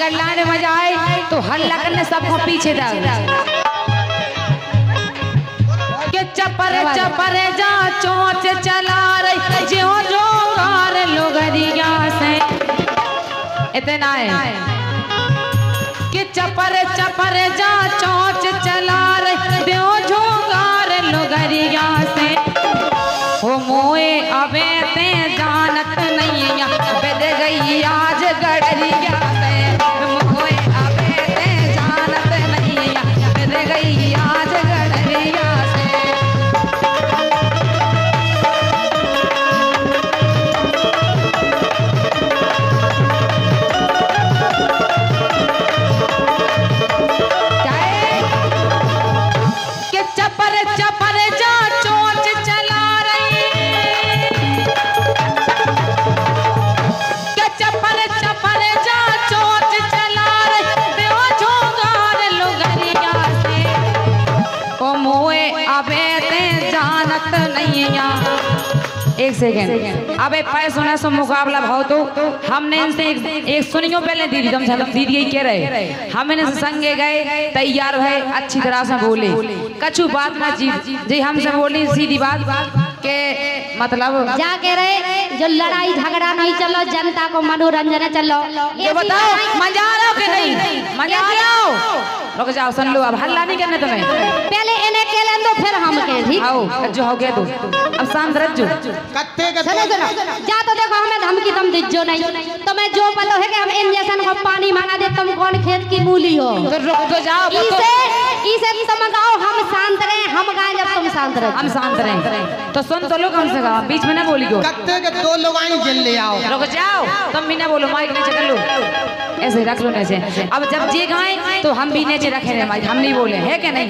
अगर लाने मजा आए तो हल्ला करने सबको पीछे डाल के चपर चपर जा चोंच चला रही जो जोगार लोगरिया से इतना है कि चपर चपर जा चोंच चला रही जो जोगार लोगरिया से हो मोए अबे ते जानत नहीं बेद गई आज गड़रिया से मोए अबे ते जानत नहीं बेद गई आज गड़रिया से के चपर चपर जा चोंच चला एक सेकेंड अब पैसा से मुकाबला भाव तो हमने इनसे एक सुनियो पहले दीदी दीदी यही कह रहे हम इनसे संगे गए तैयार है अच्छी तरह से बोले कछु बात ना जी हमसे बोली सीधी बात के मतलब जा कह रहे जो लड़ाई झगड़ा नहीं चलो जनता को मनोरंजन चलो ये बताओ मजा आ रहा कि नहीं मजा आ रहा रुक जाओ सुन लो अब हल्ला नहीं करने तुम्हें पहले इन्हें के लें तो फिर हम के ठीक आओ जो हो गया तो अब शांत रह जो कत्ते सुनो जा तो देखो हमें धमकी तुम दीजो नहीं तो मैं जो पता है कि हम इंजेक्शन को पानी मंगा दे तुम कौन खेत की मूली हो तो रुक तो जाओ इसे तुम गाओ हम शांत रहे हम गाएं जब तुम शांत रहे हम शांत रहे तो सुन तो लो कम से कम बीच में ना बोली को कत्ते के दो लोग आई जेल ले आओ रुक जाओ तुम भी ना बोलो माइक नीचे कर लो ऐसे रख लो नीचे अब जब जे गाएं तो हम भी नीचे रखे रहे माइक हम नहीं बोले है कि नहीं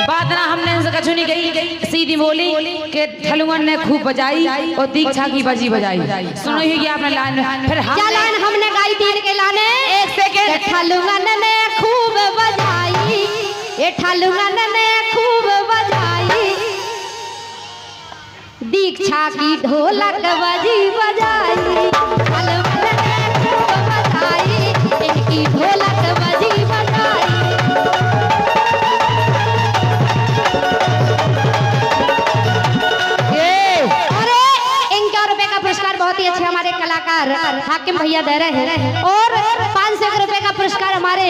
बात ना हमने इनसे कछु नहीं गई सीधी बोली कि ठलुअन ने खूब बजाई और दीक्षा की बजी बजाई सुनो ही आपने लाइन फिर क्या लाइन हमने गाई तीन के लाने एक सेकंड ठलुअन ने खूब बजाई ये ठलुअन ने खूब बजाई दीक्षा की ढोलक बजी बजाई ठलुअन ने खूब बजाई इनकी ढोलक बजी बजाई बहुत ही अच्छे हमारे कलाकार हाकिम भैया दे रहे हैं और 500 रुपए का पुरस्कार हमारे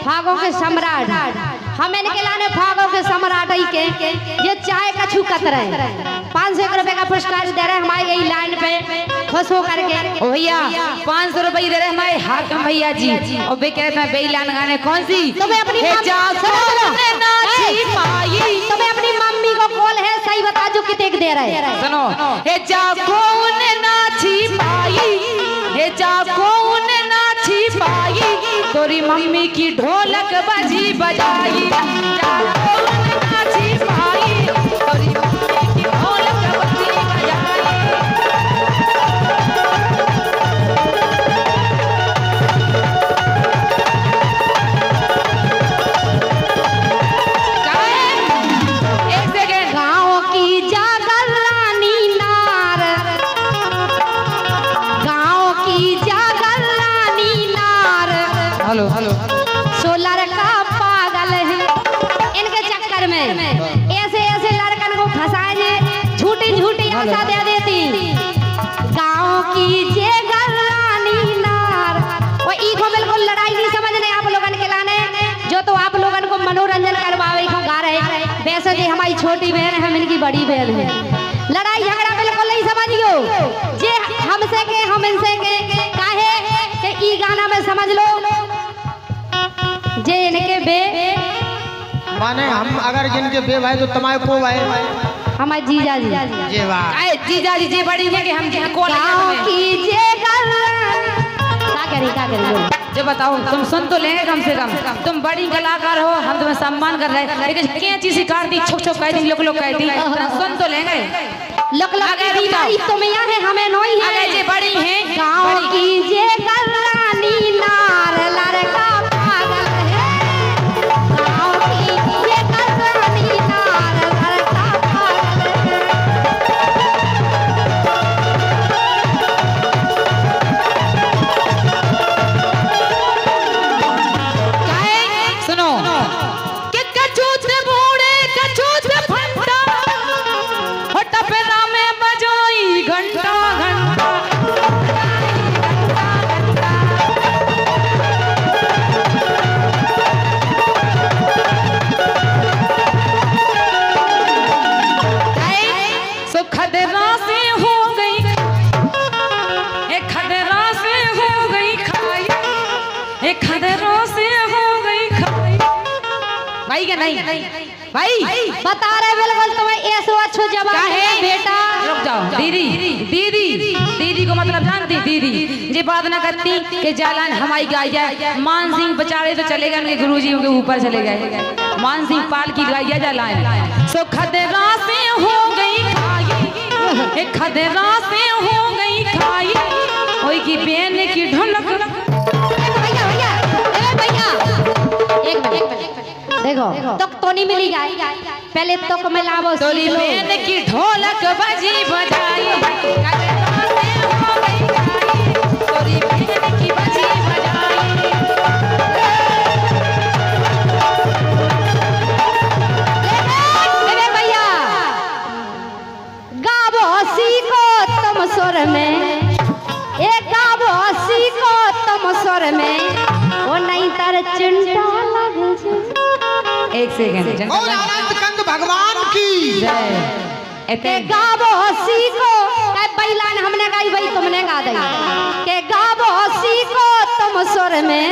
फागों के सम्राट हम इनके लाने फागों के सम्राट ही के ये चाय कछु कतरे 500 रुपए का पुरस्कार दे रहे हैं हमारे यही लाइन पे खुश हो करके भैया 500 रुपए दे रहे हमारे हाकिम भैया जी और वे कह रहे हैं बेईलान गाने कौन सी तुम्हें अपनी अपनी मम्मी को कॉल है सही बता जो कितने दे रहे हैं सुनो हे जा कौन नाची पाई हे जा कौन नाची पाई तोरी मम्मी की ढोलक बजी बजाई जा कौन नाची पाई तोरी मम्मी की ढोलक बजी बजाई हेलो हेलो सोलर का पागल है इनके चक्कर में ऐसे ऐसे लड़कन को फंसाए झूठी झूठी आशा दे देती गाँव की जे गरानी नार वो ईगो बिल्कुल लड़ाई नहीं समझने आप लोगन के लाने जो तो आप लोगन को मनोरंजन करवावे को गा रहे वैसे जी हमारी छोटी बहन है हम इनकी बड़ी बहन है लड़ाई झगड़ा बिल्कुल नहीं समझियो जे हमसे के हम इनसे के काहे के ई गाना में समझ लो जे इनके बे माने हम अगर जिनके बे भाई तो तुम्हारे को भाई हमारे जीजा जी जे वाह जीजा जी जे बड़ी है कि हम क्या कॉल कीजिएगा क्या करी जो बताओ तुम सुन तो लेंगे कम से कम तुम बड़ी कलाकार हो हम तुम्हें सम्मान कर रहे हैं लेकिन क्या चीज सिखा दी छुक छुक कह दी लोग कह दी सुन तो लेंगे लोग तुम यहाँ है हमें नहीं है अगर जे बड़ी है गाँव कीजिएगा रानी नार लड़का पागल है गाँव कीजिएगा रानी नार लड़का पागल है खदरों से हो गई खाई। भाई क्या नहीं भाई बता रहे बिल्कुल तुम्हें ऐसो अच्छो जवाब है बेटा। रुक जाओ दीदी दीदी दीदी को मतलब जानती दीदी ये बात ना करती कि जालान हमारी गाय है। मान सिंह बेचारे तो चले गए उनके गुरुजी के ऊपर चले गए। मान सिंह पाल की गाय है जालान। सो खदरा से हो गई खाई, खदरा से हो गई खाई, ओई की बेन की ढोलक। भैया भैया भैया एक मिनट देखो तक तो नहीं मिली गाय, पहले तक मिलावो। तोरी बेन की ढोलक बजी बजाई, खदरा से हो गई खाई, तोरी बेन की बजी बजाई। भैया गावो सीखो तुम सुर में, एक गावो सीखो तुम सुर में, वो नहीं तर चिंता लगे छे। एक सेकंड और अनंत कंद भगवान की जय। के गावो सीखो के बैलान हमने गाई भाई तुमने गा दी के गावो सीखो तुम सुर में,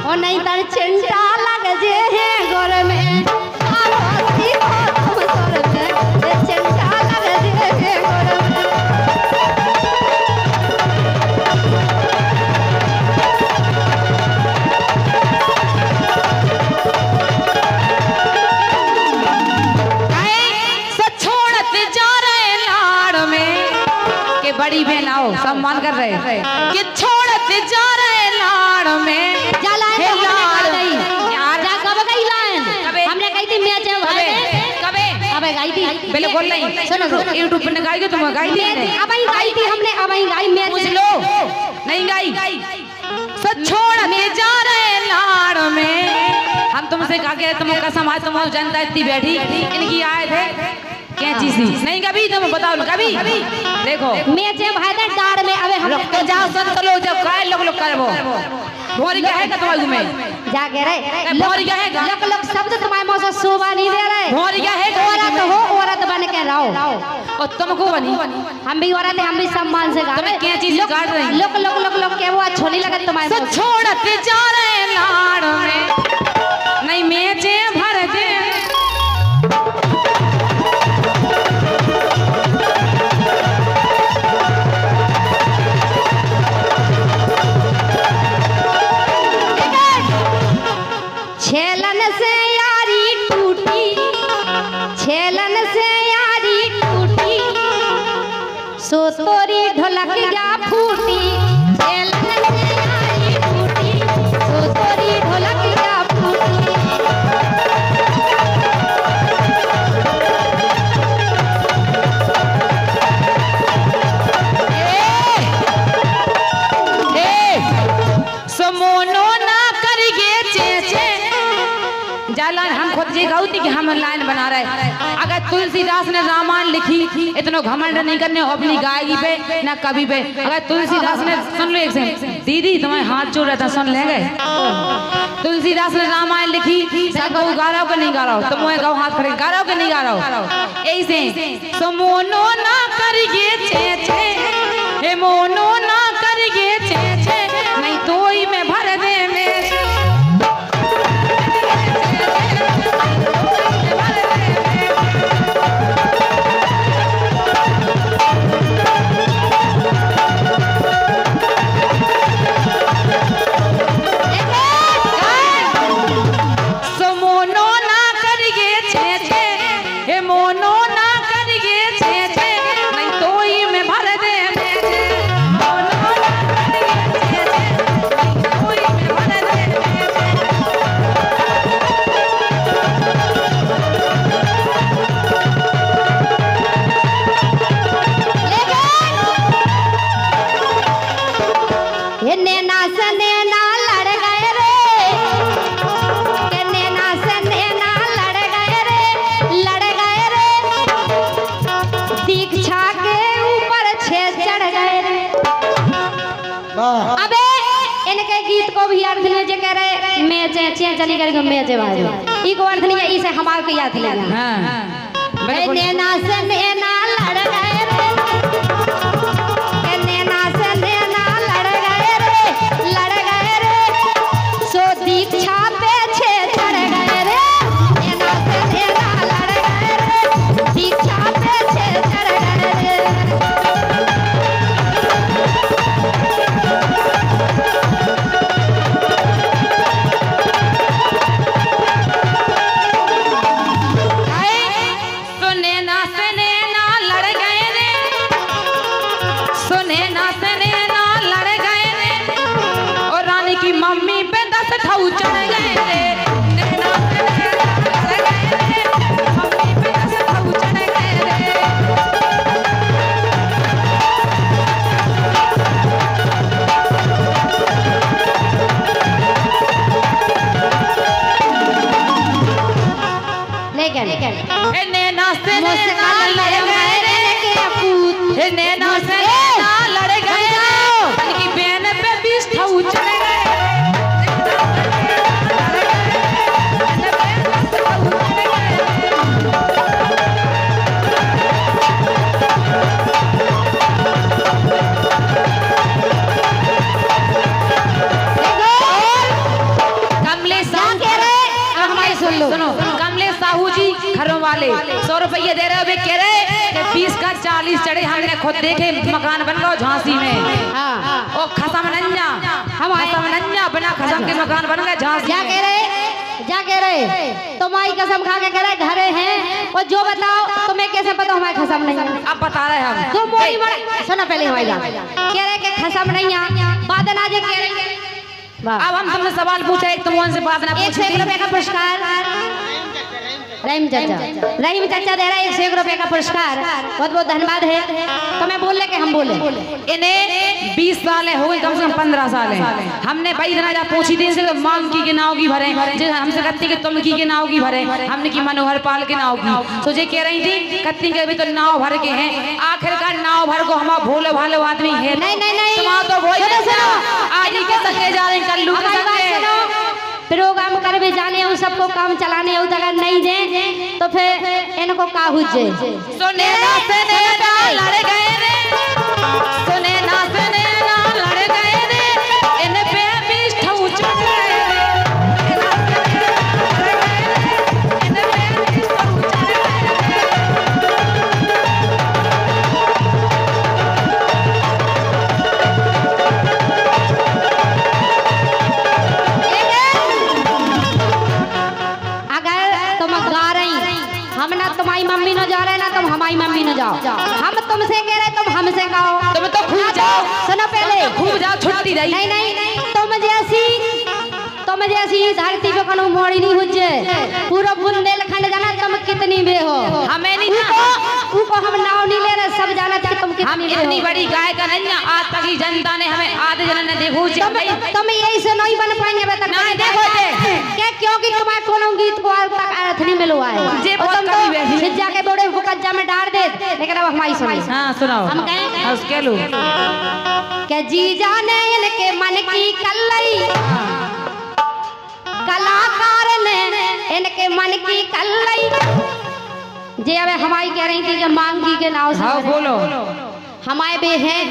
वो नहीं तर चिंता लग जे है गोर में। गावो सीखो तुम सुर में, ये चिंता लग जे है गोर में। बड़ी बहन आओ सम्मान कर रहे कि छोड़ते जा रहे लाड़ में। हे लाड़ यार जा कब गई लाइन? हमने कही थी मैच है भाई कबे अबे गाई थी पहले बोल नहीं सुनो YouTube पे गाई के तुम गाई थी अबे गाई थी हमने अबे गाई मैच पूछ लो नहीं गाई। सब छोड़ते जा रहे लाड़ में। हम तुमसे कहा के तुम कसम आज तुम जनता इतनी बैठी इनकी आए थे क्या चीज नहीं कभी तुम बताओ कभी देखो मैच है भाई दे डार में। अबे हम तो जाओ संत लोग जब काय लोग करबो भोरी क्या है तुम्हारे में जा के रे भोरी क्या है लोग लोग शब्द तुम्हारे मुंह से शोभा नहीं दे रहे। भोरी क्या है औरत हो औरत बन के रहो और तुमको बनी हम भी औरत है हम भी सम्मान से गा रहे। क्या चीज काट रही लोग लोग लोग लोग के वो अच्छो नहीं लगा तुम्हारे मुंह से। छोड़ते जा रहे लाड़ में नहीं मैचे भर दे। छेलन से यारी टूटी, छेलन से यारी टूटी, सो तोरी ढोलकिया फूटी। छेलन से यारी टूटी, सो तोरी ढोलकिया फूटी। समोनो ना करिए चेचे जालान हम खुद जी गाउती कि हम लाइन बना रहे। अगर तुलसीदास ने रामायण लिखी इतना घमंड नहीं करने अपनी गायकी पे ना कवि पे। अगर तुलसीदास ने सुन लो एक से दीदी तुम्हारे हाथ जोड़ रहा था सुन ले गए। तुलसीदास ने रामायण लिखी सब गा रहा हो कि नहीं गा रहा हो तुम मुझे गाओ हाथ खड़े गा रहा हो कि नहीं गा रहा हो ऐसे समोनो ना करिए चेचे हे मोनो ना करिए चेचे नहीं तो ही मैं भर दे में। समोनो ना करिए चेचे हे मोनो ना करिए चेचे नहीं तो ही मैं भर दे में। मोनो ना करिए चेचे नहीं तो ही मैं भर दे में। ये नैना से नैना लड़ गए रे, ये नैना से नैना लड़ गए रे, दीक्षा के ऊपर छे चढ़ गए रे। अबे इनके गीत को भी अर्थ नहीं जे कह रहे मैं चे चली करके मैं जे भाई ई को अर्थ नहीं है इसे हमार को याद लगा। हां ये नैना से नैना लड़ गए रे, ये नैना से नैना लड़ गए रे, मम्मी पे 10 ठाऊ चढ़ गए रे, नैना से नैना लड़ गए रे, मम्मी पे 10 ठाऊ चढ़ गए रे। लेकिन नैना से नैना लड़ गए रे, हे नैना से नैना लड़ गए रे, इनकी बहन पे 20 ठाऊ चढ़ गए सुनो, कमलेश साहू जी घरों वाले 100 रुपये दे रहे हो, कह रहे कि 20 का 40 चढ़े, हमने खुद देखे मकान बन गए झांसी में। हाँ ओ खसम नन्या, हम खसम नन्या बिना खसम के मकान बन गए झांसी। क्या कह रहे तुम्हारी कसम खा के कह रहे घरे हैं, और जो बताओ तुम्हें कैसे पता हमारे खसम नहीं है? अब बता रहे हम तुम मोड़ी सुनो पहले हमारी बात, कह रहे कि खसम नहीं है, बादल आज कह रहे। अब हम तुमसे सवाल पूछे, एक तुम उनसे बात ना पूछी। 1 रुपए का पुरस्कार रहीम चाचा दे रहा है, 1 रुपए का पुरस्कार, बहुत बहुत धन्यवाद है। तो मैं बोल ले के हम बोले इन्हें 20 साल हो गए, कम से कम 15 साल है। हमने भाई इतना पूछी थी इनसे मांग की के नाव की भरे, हमसे कहती कि तुम की के नाव की भरे, हमने की मनोहर पाल के नाव की। तो ये कह रही थी कत्ती के भी तो नाव भर के हैं, आखिरकार नाव भर को हमारा भोले भाले आदमी है। नहीं तो वो आज ही के सके जा रहे कल्लू के सके प्रोग्राम कर भी जाने उन सबको काम चलाने हो, अगर नहीं दे तो फिर इनको का हुज्जे। सुने ना से नैना लड़ गए रे, सुने ना से नैना लड़ गए रे, इन पे 20 ठाऊ चढ़ गए रे, इन पे 20 ठाऊ चढ़ गए हम ना तुम्हारी मम्मी न जा रहे ना तुम हमारी मम्मी न जाओ, हम तुमसे कह रहे तुम हमसे कहो। तुम तो खूब जाओ, सुनो पहले खूब जाओ, छुट्टी रही। नहीं तुम जैसी धरती पे कनु मोड़ी नहीं हुज्जे, पूरा बुंदेलखंड जाना तुम कितनी बे हो। हमें नहीं उनको हम नाव नहीं ले रहे, सब जाना कि तुम कितनी बे हो। इतनी बड़ी गायक नहीं, आज तक ही जनता ने हमें आधे जन ने देखो तुम यही से नहीं बन पाएंगे बेटा, नहीं देखो क्या क्योंकि तुम्हारे कोनो गीत को आज तक अर्थ नहीं मिलवा है। जे बहुत कभी वैसी फिर जाके बड़े मुकद्दमा में डाल दे, लेकिन अब हमारी सुनी। हां सुनाओ, हम कहें उसके लो क्या जी जाने इनके मन की कल्लई, कलाकार ने इनके मन की कल्लई। जे अब हमारी कह रही थी कि मांगी के नाव से। हाँ बोलो, हमारे बे हैं,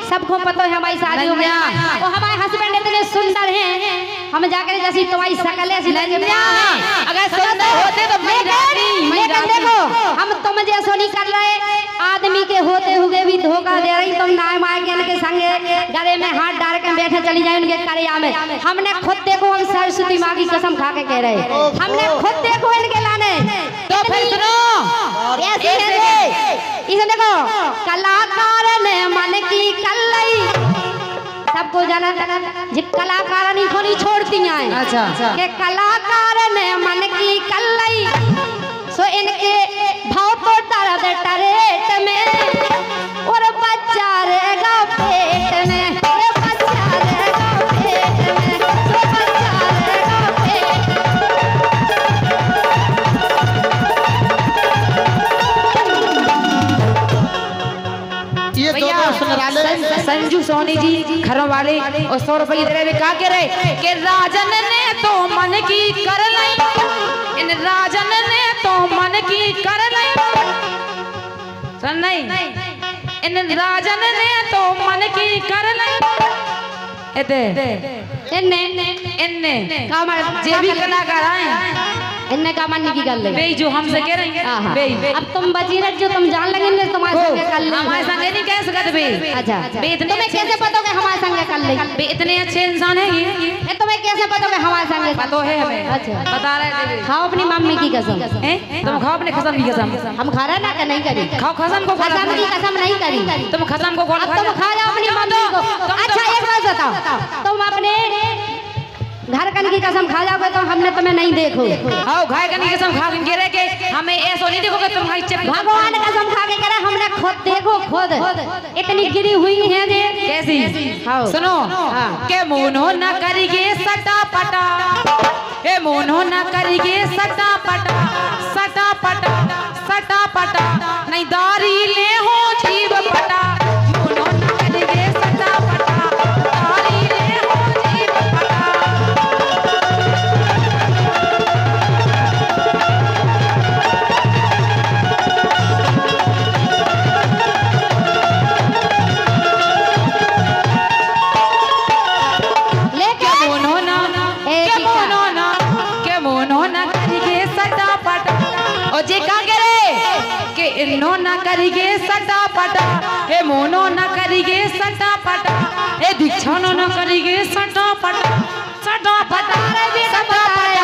सबको पता है हमारी शादी हो गया, और हमारे हस्बैंड इतने सुंदर हैं, हम जाकर जैसी तुम्हारी शकल ऐसी लगे। अगर सुंदर होते तो लेकिन देखो हम तुम जैसो नहीं कर रहे, आदमी के होते हुए भी धोखा दे रही। तुम नाय मार के इनके संगे गले में हाथ डाल के बैठे चली जाए उनके करिया में। हमने खुद देखो, हम सरस्वती माँ की कसम खा के कह रहे, हमने खुद देखो इनके लाने। तो फिर सुनो इसे देखो, कलाकार ने मन की कल्लई, सबको जाना जी कलाकार नहीं खोली छोड़ती हैं। अच्छा के कलाकार ने मन की कल्लई, सो इनके भाव को दर्द टरेट में, और बच्चा रहेगा पेट में, बच्चा रहेगा पेट में, बच्चा रहेगा पेट में। ये दोनों सुनराले संजू सोनी जी घरों वाले और 100 रुपये दे रहे, क्या कह रहे कि राजन ने तो मन की कर ली, इन राजन ने तो मन की कर ली, सुन नहीं, इन राजन ने तो मन की कर ली। इन्ने जे भी कलाकार आए इनने का मन की कर ले बे जो हमसे कह रहे हैं बे। अब तुम बजीरत जो तुम जान लगे तुम्हारे संग कर ले, हमारे संग नहीं कह सकते बे। अच्छा बे इतने तुम्हें कैसे पता कि हमारे संग कर ले? बे इतने अच्छे इंसान है ये तुम्हें कैसे पता कि हमारे संग पता है हमें। अच्छा बता रहे थे खाओ अपनी मम्मी की कसम। तुम खाओ अपने कसम की कसम। हम खा रहे ना कि नहीं करी? खाओ कसम को, कसम की कसम नहीं करी। तुम कसम को तुम खा जाओ अपनी मम्मी को। अच्छा एक बात बताओ, तुम अपने की कसम खा जाओगे तो हमने तुम्हें नहीं देखो। आओ घाय कनी कसम खा के रे के हमें ऐसो नहीं देखोगे तुम भाई चेक भगवान कसम खा के कह रहा हमने खुद देखो खुद इतनी गिरी हुई है जे कैसी सुनो के मोनो न करिगे सटा पटा ए मोनो न करिगे सटा पटा सटा पटा सटा पटा नहीं दारी ले हो जीव पटा मोनो न करिगे सटा पटा दारी ले हो जीव पटा इन्नो न करिगे सटा पटा ए मोनो न करिगे सटा पटा ए दीक्षानो न करिगे सटा पटा सटा पटा सटा पटा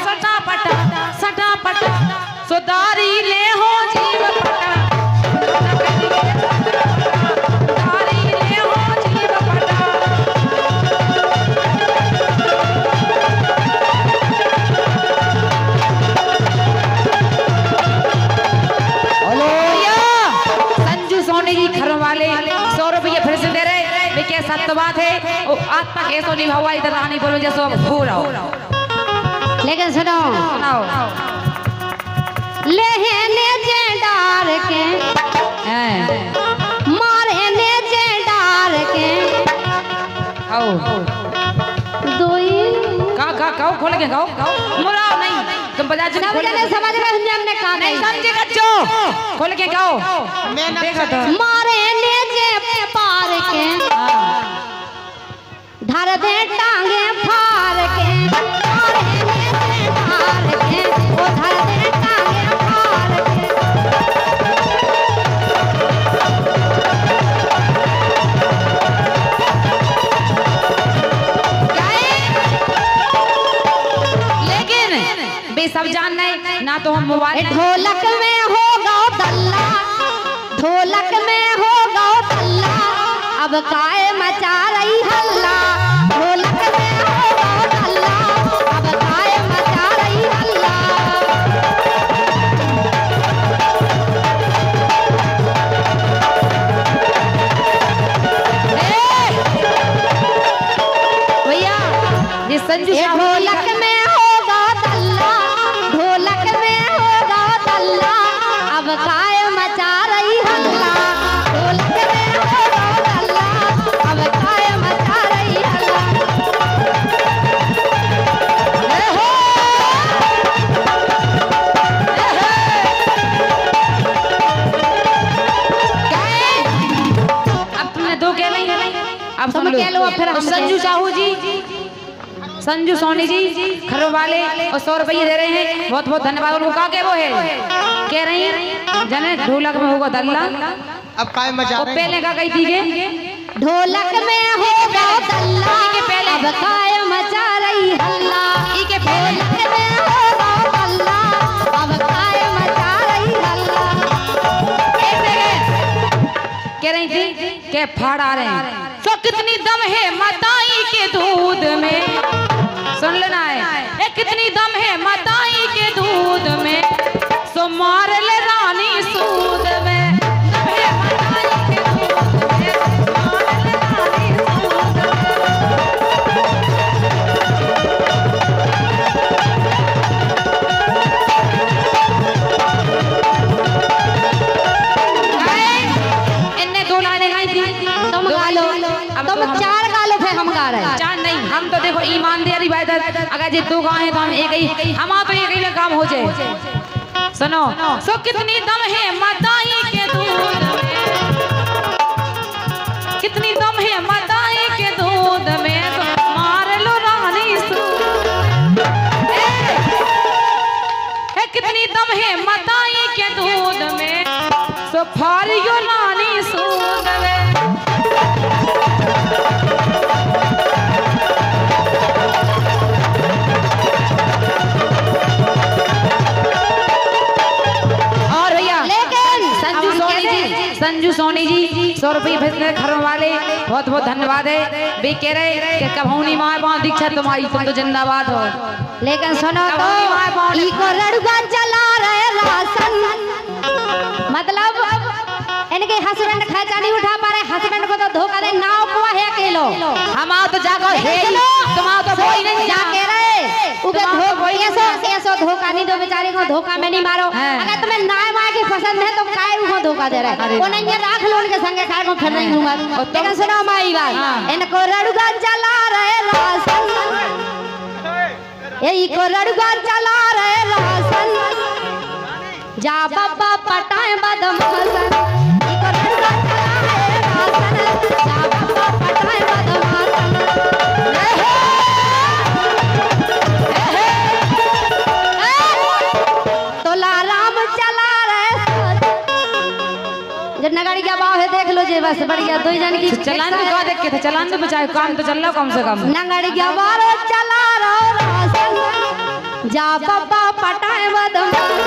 सटा पटा सटा पटा सुधारी ले हो जीव पटा सुधारी ले हो जीव पटा वाले 100 रुपये फिर से दे रहे क्या सत्य बात है आत्मा कैसो निभावा इधर रानीपुर में जैसो हो रहा हो लेकिन सुनो लेहने जे डार के मारे ने जे डार के आओ दोई गाओ खोल के गाओ मुराव नहीं तुम बजा चुके खोल के समझ रहे हैं हमने कहा नहीं समझे कच्चो खोल के गाओ मैं देखा तो मारे ने जे पार के धर दे टांगे फार के मारे ने जे पार के वो धर दे टांगे फार के सब जानना है ना तो हम मोबाइल ढोलक में होगा दल्ला ढोलक में होगा दल्ला अब काय मचा रही हल्ला ढोलक में होगा दल्ला अब काय मचा रही हल्ला भैया ये संजू ढोलक में अब काय मचा रही हल्ला ढोलक में होगा हल्ला अब काय मचा रही हल्ला अब तुमने दो कह ली अब तुम कह लो फिर हम संजू साहू जी संजू सोनी जी खरो वाले और 100 रुपये दे रहे हैं बहुत बहुत धन्यवाद उनको कहा के वो है कह रही हैं जने ढोलक में होगा दल्ला अब काय मचा रहे पहले का कही थी के ढोलक में होगा दल्ला के पहले अब काय मचा रही हल्ला ई के ढोलक में होगा दल्ला अब काय मचा रही हल्ला कह रही थी के फाड़ आ रहे हैं तो कितनी दम है मताई के दूध में सुन लेना है ए कितनी दम है मताई के दूध में सो मार ले रानी सूद में दम है मताई के दूध में मार ले रानी सूद में इनने 2 लाइनें गाई थी तुम गा लो तुम 4 गा लो फिर हम गा रहे हैं 4 नहीं हम तो देखो ईमानदारी बात अगर ये 2 गाए तो हम एक ही हमारा तो एक ही में काम हो जाए सुनो सो कितनी दम है मताई के दूध में कितनी दम है मताई के दूध में तो मार लो रानी सूद कितनी दम है मताई के दूध में सो फारियो रानी सूद में संजू सोनी जी 100 रुपये भेजने घर वाले बहुत बहुत धन्यवाद है। वे कह रहे कि कभौनी माए बाँ दीक्षा तुम्हारी, तुम तो जिंदाबाद हो। लेकिन सुनो तो इको लड़का चला रहे राशन, मतलब इनके हस्बैंड खर्चा नहीं उठा पा रहे, हस्बैंड को तो धोखा दे, नाव को है अकेलो हम आओ तो जागो हे तुम आओ तो कोई नहीं जाके रहे उके ऐसो धोखा नहीं दो, बेचारे को धोखा में नहीं मारो। अगर तुम्हें नाय माय की पसंद है तो काय उनको धोखा दे रहा है, वो नहीं है राख लो उनके संगे, काय को फिर नहीं दूंगा। लेकिन सुनो माई बात, इनको लड़का चला रहे राशन, यही को लड़का चला रहे राशन, जा बाबा पटाए बदमाशन, इको लड़का चला रहे राशन, जा बाबा पटाए बदमाशन। तोला राम चला रहे, जब नगाड़ी क्या भाव है देख लो जी, बस बढ़िया दो जन की चलान तो का देख के थे, चलान तो बचाए, काम तो चल रहा कम से कम। नगाड़ी क्या भाव चला रहा, जा बाबा पटाए बदमाशन।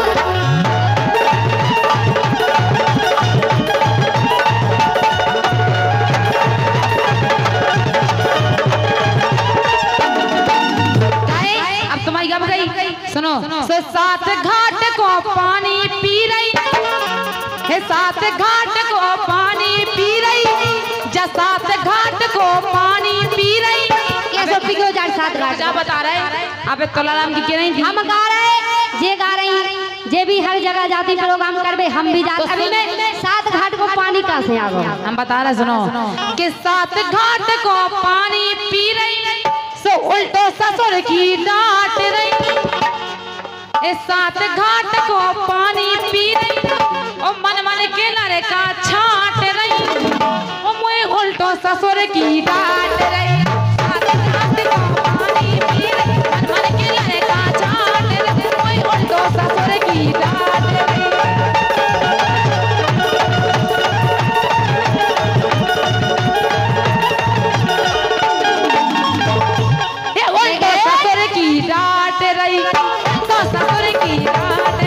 सुनो से 7 घाट को पानी पी रही है, 7 घाट को पानी पी रही, जा 7 घाट को पानी पी रही। कैसे पी गयो 7 घाट? क्या बता रहे आप? तोलाराम की कह रही थी, हम गा रहे, जे गा रही, जे भी हर जगह जाती प्रोग्राम करबे, हम भी जाते। अभी में 7 घाट को पानी कहां से आ गया? हम बता रहे सुनो कि 7 घाट को पानी पी रही, सो उल्टो ससुर की डांट रही। 7 घाट को पानी पी रही, ओ मन मन के लड़े का छाट रही, ओ मुझे उल्टो ससुर की डांट रही। 7 घाट को पानी पी रही, मन मन के लड़े का छाट रही, मुझे उल्टो ससुर की डांट रही। डांट रही तो ससुर की डांट,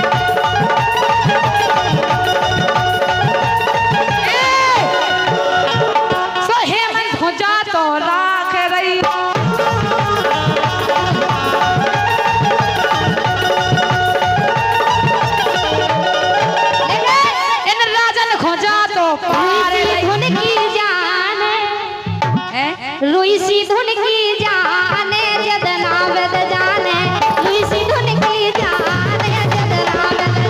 सो हेमंत हो जा तो राख रही, इन राजन खोजा तो पार धुन की जान, रुई सी धुन की जान, जदना वेद जाने, रुई सी धुन की जान, जदना वेद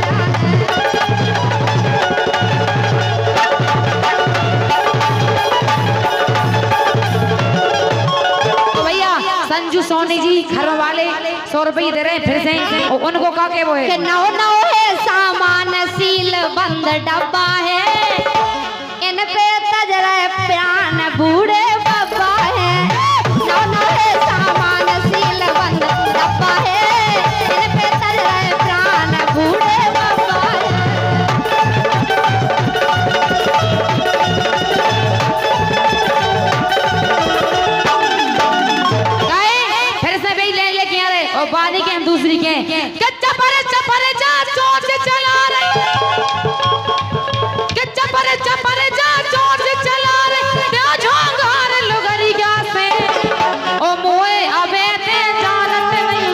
तो भैया संजू सोनी जी घर वाले 100 रुपये दे रहे हैं फिर से, और उनको का के वो है नौ नौ है सामान सील बंद डब्बा है, इन पे तज रहे प्राण बूढ़े बाबा है। नौ नौ है सामान सील बंद डब्बा है, इन पे तज रहे प्राण बूढ़े बाबा है। फिर से भी ले लेके आ रहे, और पानी के हम दूसरी के चपर चपर जा चोट चला रहे, चपर चपर जा चोट चला रहे, झोंगार लुगरिया से ओ मोए अबे ते जानत नहीं,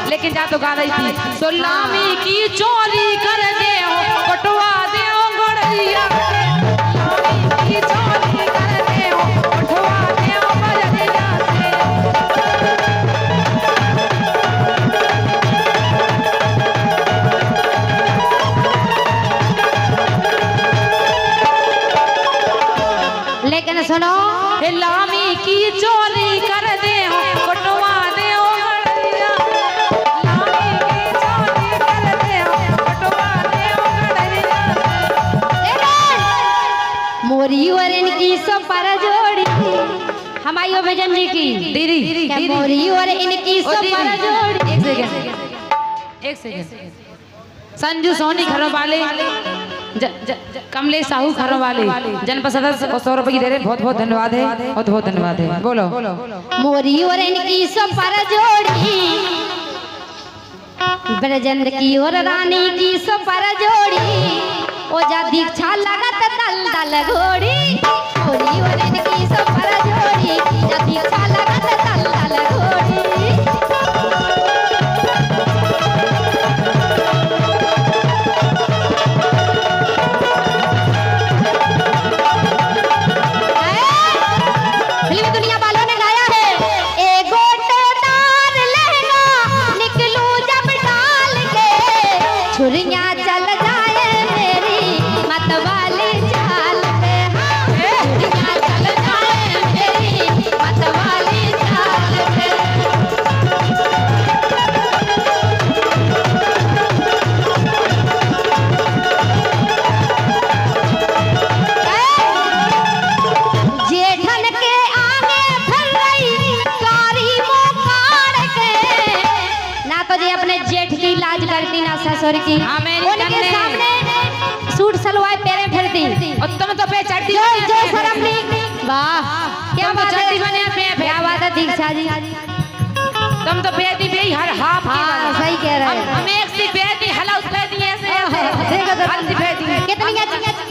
लेकिन जा तो गा रही थी, सुलामी की चोरी कर दे हो, कटवा दे हो गड़िया, सुलामी की चोरी कर दे हो, कटवा दे हो गड़िया से। लेकिन सुनो, लामी की चोरी कर दे हो, कटवा दे हो गड़िया, लामी की चोरी कर दे हो, कटवा दे हो गड़िया। मोरी और इनकी सो पर जोड़ी, हमारी भजन जी की दीदी क्या मोरी और इनकी सो पर जोड़ी। एक सेकंड संजू सोनी घरों वाले, कमलेश साहू घरों वाले जनपद सदस्य 100 रुपये दे रहे, बहुत बहुत धन्यवाद है, बहुत बहुत धन्यवाद है। बोलो मोरी और इनकी सो पर जोड़ी, ब्रजेंद्र की और रानी की सो पर जोड़ी, ओ जा दीक्षा लगत दल दल घोड़ी घोड़ी ओरन की सो पर जोड़ी जदी अच्छा लगत दल दल घोड़ी फिल्मी दुनिया वालों ने गाया है ए गोटेदार लहंगा निकलूं जब डाल के छुरियां चल जाए मेरी मतवाली चाल पे छुरियां चल जाए मेरी मतवाली चाल पे जेठन के आगे फिर रही कारी मोकाड़ के ना तो जी अपने जेठ की लाज करती ना ससुर की हाँ, मेरी उनके कन्ने। सामने सूट सलवार पैरे फिरती और तुम तो पे चढ़ती जो बने जो पे। शर्म नहीं वाह क्या तुम तो बात चढ़ती बने है पे क्या बात है दीक्षा जी तुम तो बेदी बे हर हाफ हाँ सही कह रहे हैं हम एक सी बेदी हला उस बेदी ऐसे देखो तो हल्दी बेदी कितनी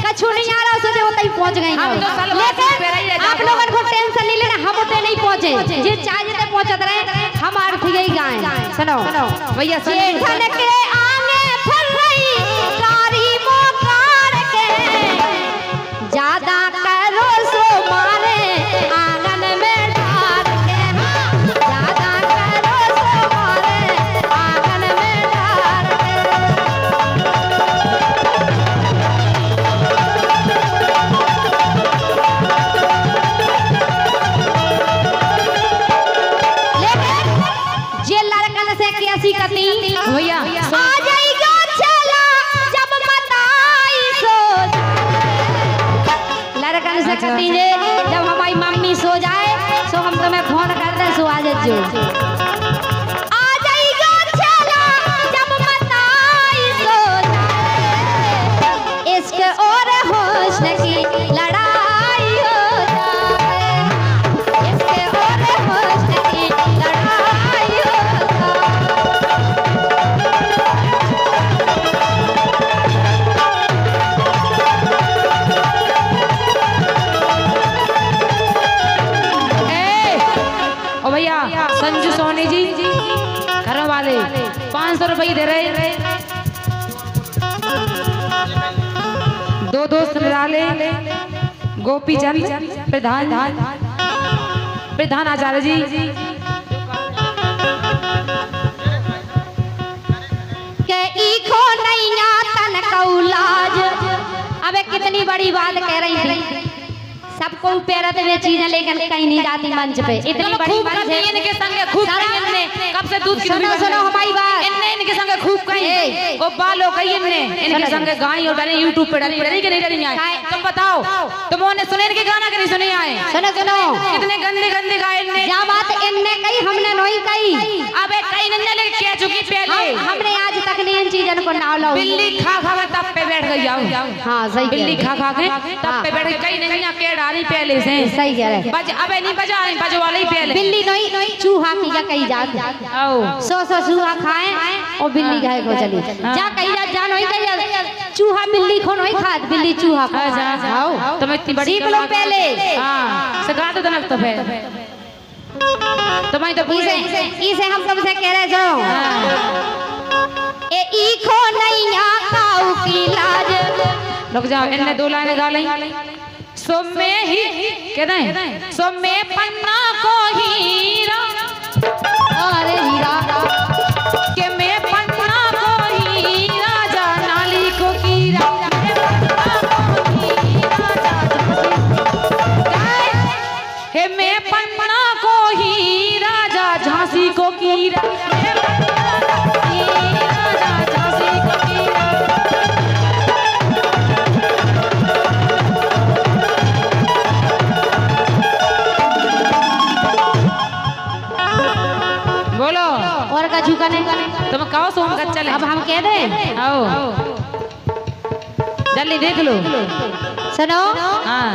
कछु नहीं आ रहा सोचे उतनी पहुंच गई हम तो सलवार सूट पे रही लेकिन आप लोगों को टेंशन नहीं लेना हम उतने नहीं पहुंचे जे चाहिए थे पहुंचत रहे हम अर्थ यही गाएं सुनो भैया जेठन के आगे फिर रही कारी मोकाड़ के ज्यादा करो सो मारे आंगन में डाल के ज्यादा करो सो मारे आंगन में डाल के जे लड़कन से कैसी कती भैया आ जाएगा चला जब बताई सो लड़कन से कती जे जब हमारी मम्मी सो जाए सो हम तुम्हें फोन कर दे सो आ जाओ आ जाएगा चला जब बताई सो जाए इश्क और हुस्न की लड़ाई हो जाए इश्क और हुस्न की लड़ाई हो जाए ओ भैया संजू सोनी जी घर वाले 500 रुपये दे रहे दो दोस्त निराले गोपी चंद प्रधान आचार्य जी के ईखो नैया तन कौलाज अबे कितनी बड़ी बात कह रही थी सबको पैरत में चीजें लेकर कहीं नहीं जाती मंच पे इतनी बड़ी खूब मंच करती है इनके संगे खूब कही इनने कब से दूध की सुनो दूरी सुनो हमारी बात इनने इनके संगे खूब कही ओ बालो कही इनने इनके संगे गाई और डाले YouTube पे डाली पड़ी कि नहीं डाली आए तुम बताओ तुमने सुने इनके गाना कि नहीं सुने आए सुनो सुनो कितने गंदे गंदे गाए इनने क्या बात इनने कही हमने नहीं कही अबे कहीं नहीं लेके कह चुकी पहले हमने आज तक नहीं इन चीजों को नाव लो बिल्ली खा खा के तब पे बैठ गई आओ हाँ सही बिल्ली खा खा के तब पे बैठ गई कहीं नहीं के डाली पहले से सही कह रहे बज अबे नहीं बजा रही बजवाले ही पहले बिल्ली नहीं चूहा की जा कही जात आओ सो चूहा खाए और बिल्ली खाए को चली जा कही जा नहीं कही जा चूहा बिल्ली को नहीं खात बिल्ली चूहा को आओ तुम इतनी बड़ी सीख लो पहले हां सिखा दो तनक तो फिर तुम्हारी तो इसे हम तुमसे कह रहे जो ए ईखो नैया काऊ की लाज रुक जाओ इनने दो लाइनें गा ली सो में ही कहते हैं सो में पन्ना को हीरा अरे हीरा के मैं पन्ना को हीरा जा नाली को कीरा हे मैं पन्ना को हीरा जा झांसी को कीरा झांसी को कीरा बोलो और का झुकाने तुम कहो सोम का चले अब हम कह दें आओ जल्दी देख लो सुनो हाँ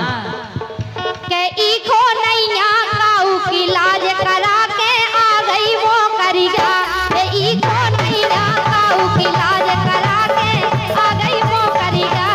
के ईखो नैया काऊ की लाज करा के आ गई वो करिया के ईखो नैया काऊ की लाज करा के आ गई वो करिया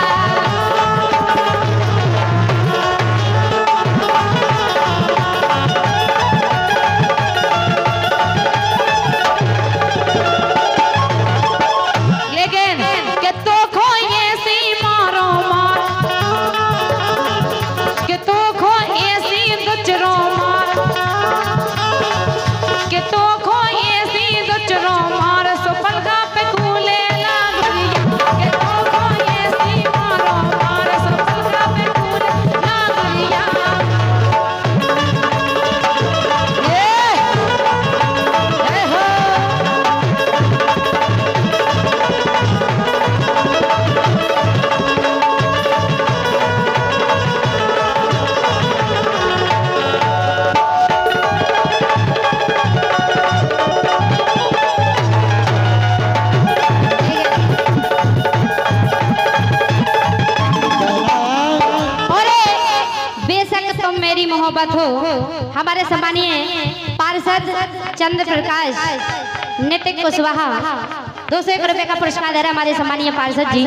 मौका हो हमारे सम्मानीय पार्षद चंद्र प्रकाश नितिन कुशवाहा 201 रुपए का पुरस्कार दे रहे हमारे सम्मानीय पार्षद जी।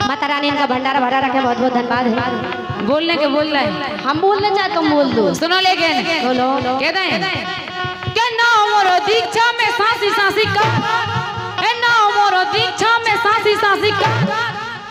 माता रानी इनका भंडारा भरा रखे, बहुत बहुत धन्यवाद है। बोलने के बोल रहे हैं, हम बोलना चाहे तुम बोल दो। सुनो लेकिन बोलो। कहते हैं कि ना मोरो दीक्षा में सांसी सांसी का, ना मोरो दीक्षा में सांसी सांसी का।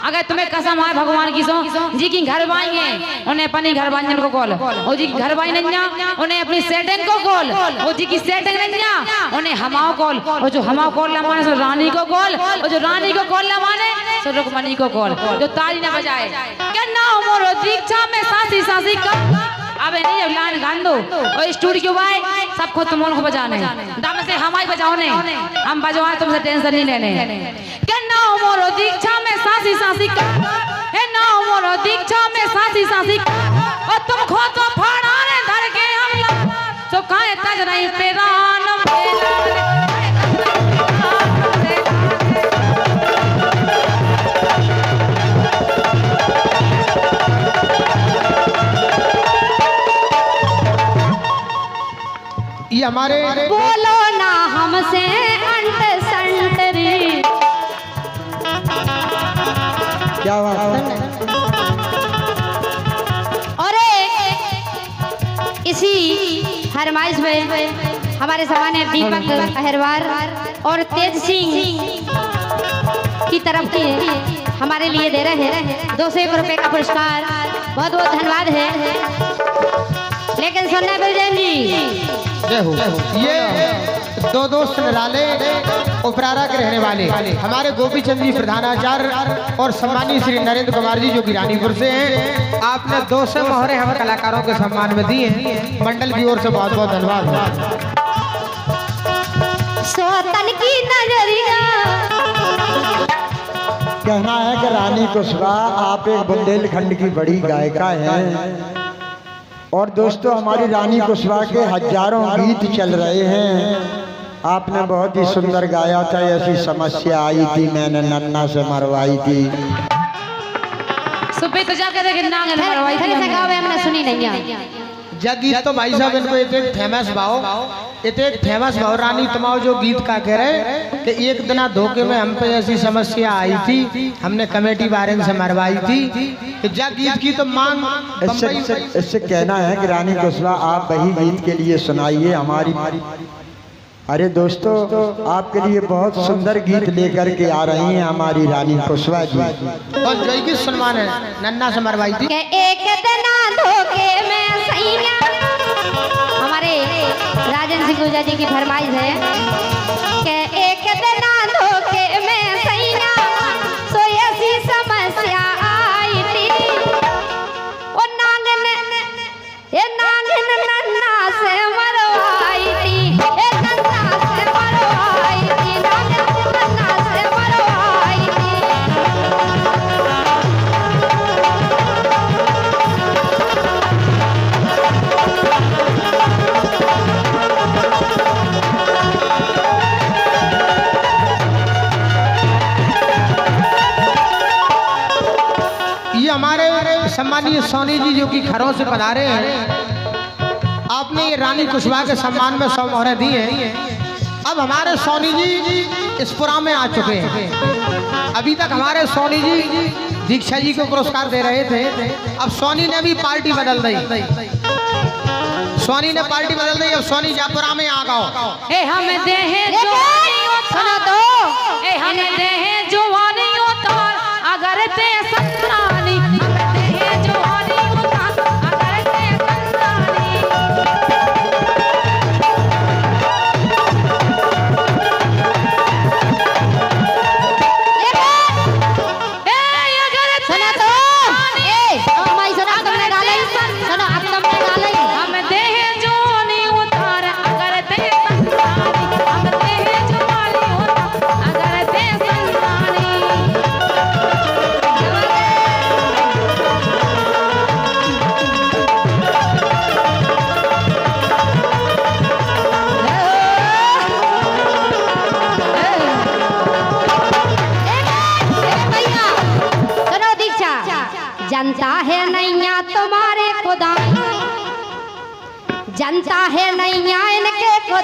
अगर तुम्हें कसम है भगवान की सो जी की घर बाई है उन्हें अपनी घर बांजन को कॉल, ओ जी की घर बाई नैया उन्हें अपनी सेटिंग को कॉल, ओ जी की सेटिंग नैया उन्हें हमाओ कॉल, और जो हमाओ कॉल लमाने सो रानी को कॉल, और जो रानी को कॉल लमाने सो रुकमणी को कॉल, जो ताली न बजाए क्या ना मोरो दीक्षा में सांसी सांसी का। अबे नहीं अब लाइन गान दो और स्टूडियो बाय सब खुद तुम को बजाने दम से हमारी बजाओ नहीं, हम बजवाए तुमसे टेंशन नहीं लेने। क्या ना मोरो दीक्षा में सांसी सांसी का, है ना मोरो दीक्षा में सांसी सांसी का। और तुम खो तो फाड़ा रे धर के हम लोग तो काहे तज नहीं पेरान ये हमारे बोलो ना हमसे अंट संट रे। क्या बात है? और इसी फरमाइश में हमारे सामने दीपक अहिरवार और तेज सिंह की तरफ से हमारे लिए दे रहे हैं 201 रुपए का पुरस्कार, बहुत बहुत धन्यवाद है। लेकिन सुनना बिरजन जी ये दो दोस्त निराले उपरारा के रहने वाले हमारे गोपी चंद जी प्रधानाचार्य और सम्मानित श्री नरेंद्र कुमार जी जो कि रानीपुर से हैं, आपने 200 मोहरे हम कलाकारों के सम्मान में दिए हैं। मंडल की ओर से बहुत बहुत धन्यवाद। सोतन की नजरिया कहना है कि रानी कुशवाहा आप एक बुंदेलखंड की बड़ी गायिका हैं, और दोस्तों हमारी रानी कुशवाहा के हजारों गीत चल रहे हैं। आपने बहुत ही सुंदर गाया था, ऐसी समस्या आई थी मैंने नन्ना से मरवाई थी। सुबह तो जाकर देखे नांग मरवाई थी हमने सुनी नहीं। जग गीत तो भाई साहब इनको इतने फेमस भाव रानी तमाओ जो गीत का कह रहे कि एक दिन धोखे में हम पे ऐसी समस्या आई थी, हमने कमेटी बारे में से मरवाई थी। जग गीत की तो मांग इससे कहना है कि रानी कुशवाहा आप वही गीत के लिए सुनाइए हमारी। अरे दोस्तों आपके लिए बहुत सुंदर गीत लेकर के आ रही हैं हमारी रानी कुशवाहा जी। और जय की सम्मान है नन्ना से मरवाई थी। एक दिन धोखे में सैया हमारे राजन सिंह गुर्जर जी की फरमाइश है कि एक दिन धोखे में सैया सो ऐसी समस्या आई थी। ओ नागिन नन्ना से मरवाई थी, नन्ना से मरवाई थी, नन्ना से मरवाई थी। हमारे सम्मानीय सोनी जी जो कि घरों से पधारे हैं, आपने ये रानी कुशवाहा के सम्मान में 100 मोहरे दी हैं। अब हमारे सोनी जी इस पुरा में आ चुके हैं। अभी तक हमारे सोनी जी दीक्षा जी को पुरस्कार दे रहे थे, अब सोनी ने भी पार्टी बदल दी। सोनी ने पार्टी बदल दी, अब सोनी जापुरा में आ गओ। ए हम देहे सुना तो ए हम देहे जवानी उतार अगर ते संतानी, हम देहे जवानी उतार अगर ते संतानी। सुना तो हमारी सुना तुमने गाले सुनो अब तुमने गाले हम देहे जवानी उतार अगर ते संतानी, हम देहे जवानी उतार अगर ते संतानी। जनता है नैया तुम्हारे खुदा जनता है नहीं इनके को